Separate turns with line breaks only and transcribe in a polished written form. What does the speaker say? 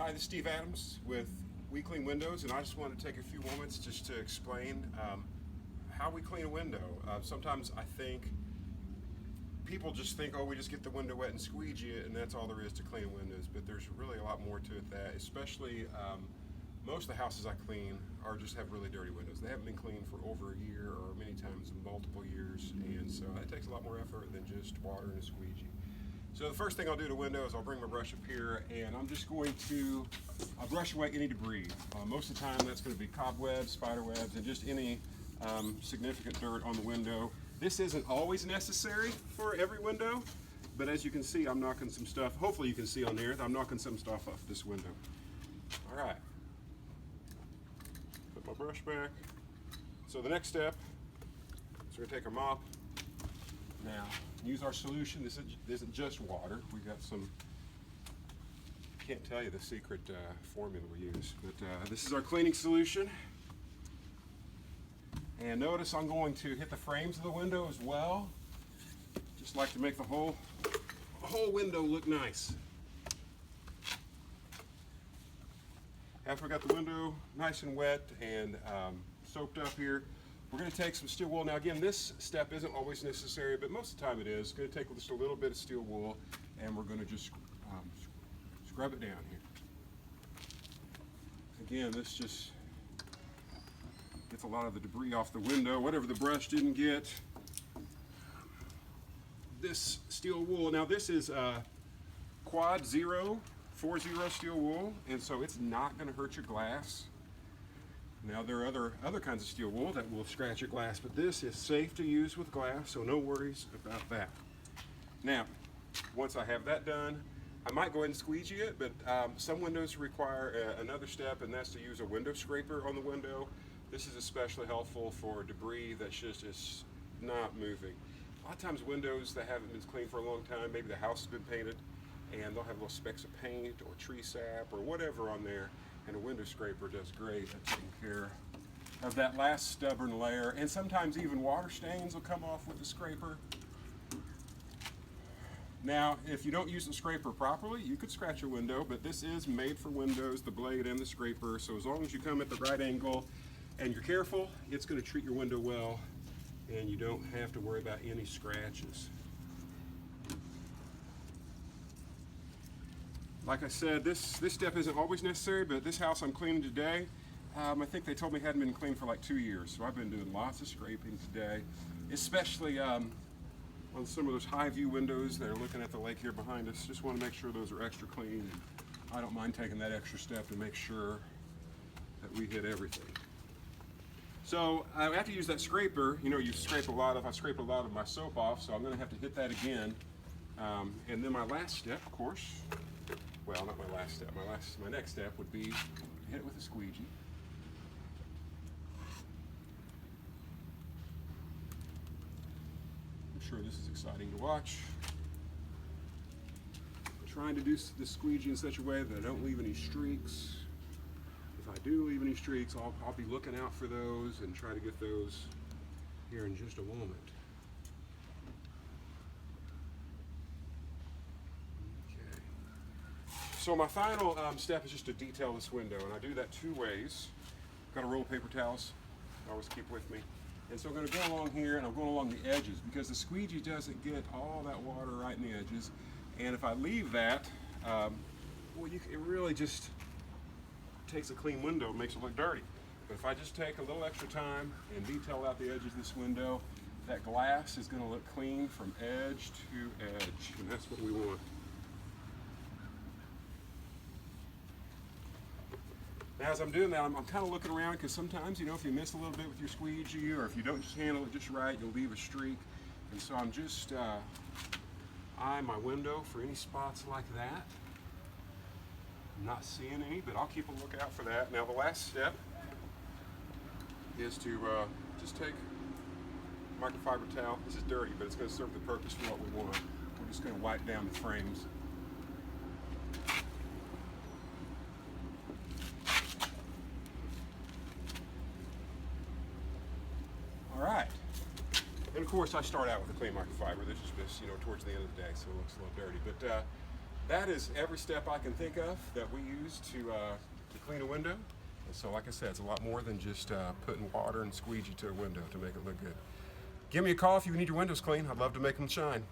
Hi, this is Steve Adams with We Clean Windows, and I just wanted to take a few moments just to explain how we clean a window. Sometimes I think people just think, oh, we just get the window wet and squeegee it, and that's all there is to clean windows. But there's really a lot more to it than that, especially most of the houses I clean just have really dirty windows. They haven't been cleaned for over a year or many times multiple years, and so it takes a lot more effort than just water and a squeegee. So the first thing I'll do to a window is I'll bring my brush up here, and I'm just going to brush away any debris. Most of the time that's going to be cobwebs, spider webs, and just any significant dirt on the window. This isn't always necessary for every window, but as you can see, I'm knocking some stuff. Hopefully you can see on there that I'm knocking some stuff off this window. All right. Put my brush back. So the next step is we're going to take our mop. Now, use our solution. This isn't just water. We got some, can't tell you the secret formula we use, but this is our cleaning solution. And notice I'm going to hit the frames of the window as well. Just like to make the whole window look nice. After we got the window nice and wet and soaked up here, we're going to take some steel wool. Now again, this step isn't always necessary, but most of the time it is. It's going to take just a little bit of steel wool, and we're going to just scrub it down here. Again, this just gets a lot of the debris off the window, whatever the brush didn't get. This steel wool, now this is quad 040 steel wool, and so it's not going to hurt your glass. Now there are other kinds of steel wool that will scratch your glass, but this is safe to use with glass, so no worries about that. Now, once I have that done, I might go ahead and squeegee it, but some windows require another step, and that's to use a window scraper on the window. This is especially helpful for debris that's just is not moving. A lot of times windows that haven't been cleaned for a long time, maybe the house has been painted, and they'll have little specks of paint or tree sap or whatever on there. And a window scraper does great at taking care of that last stubborn layer. And sometimes even water stains will come off with the scraper. Now, if you don't use the scraper properly, you could scratch a window, but this is made for windows, the blade and the scraper. So as long as you come at the right angle and you're careful, it's going to treat your window well, and you don't have to worry about any scratches. Like I said, this step isn't always necessary, but this house I'm cleaning today, I think they told me it hadn't been cleaned for like 2 years, so I've been doing lots of scraping today, especially on some of those high view windows that are looking at the lake here behind us. Just want to make sure those are extra clean, and I don't mind taking that extra step to make sure that we hit everything. So I have to use that scraper. You know, I've scraped a lot of my soap off, so I'm going to have to hit that again. And then my last step, of course, well, not my last step. My next step would be to hit it with a squeegee. I'm sure this is exciting to watch. I'm trying to do the squeegee in such a way that I don't leave any streaks. If I do leave any streaks, I'll be looking out for those and try to get those here in just a moment. So my final step is just to detail this window, and I do that 2 ways. I've got a roll of paper towels, I always keep with me. And so I'm going to go along here, and I'm going along the edges, because the squeegee doesn't get all that water right in the edges. And if I leave that, it really just takes a clean window and makes it look dirty. But if I just take a little extra time and detail out the edges of this window, that glass is going to look clean from edge to edge, and that's what we want. Now, as I'm doing that, I'm kind of looking around, because sometimes, you know, if you miss a little bit with your squeegee, or if you don't just handle it just right, you'll leave a streak. And so I'm just eyeing my window for any spots like that. I'm not seeing any, but I'll keep a lookout for that. Now, the last step is to just take a microfiber towel. This is dirty, but it's going to serve the purpose for what we want. We're just going to wipe down the frames. All right, and of course I start out with a clean microfiber. This is just, you know, towards the end of the day, so it looks a little dirty. But that is every step I can think of that we use to clean a window. And so like I said, it's a lot more than just putting water and squeegee to a window to make it look good. Give me a call if you need your windows clean. I'd love to make them shine.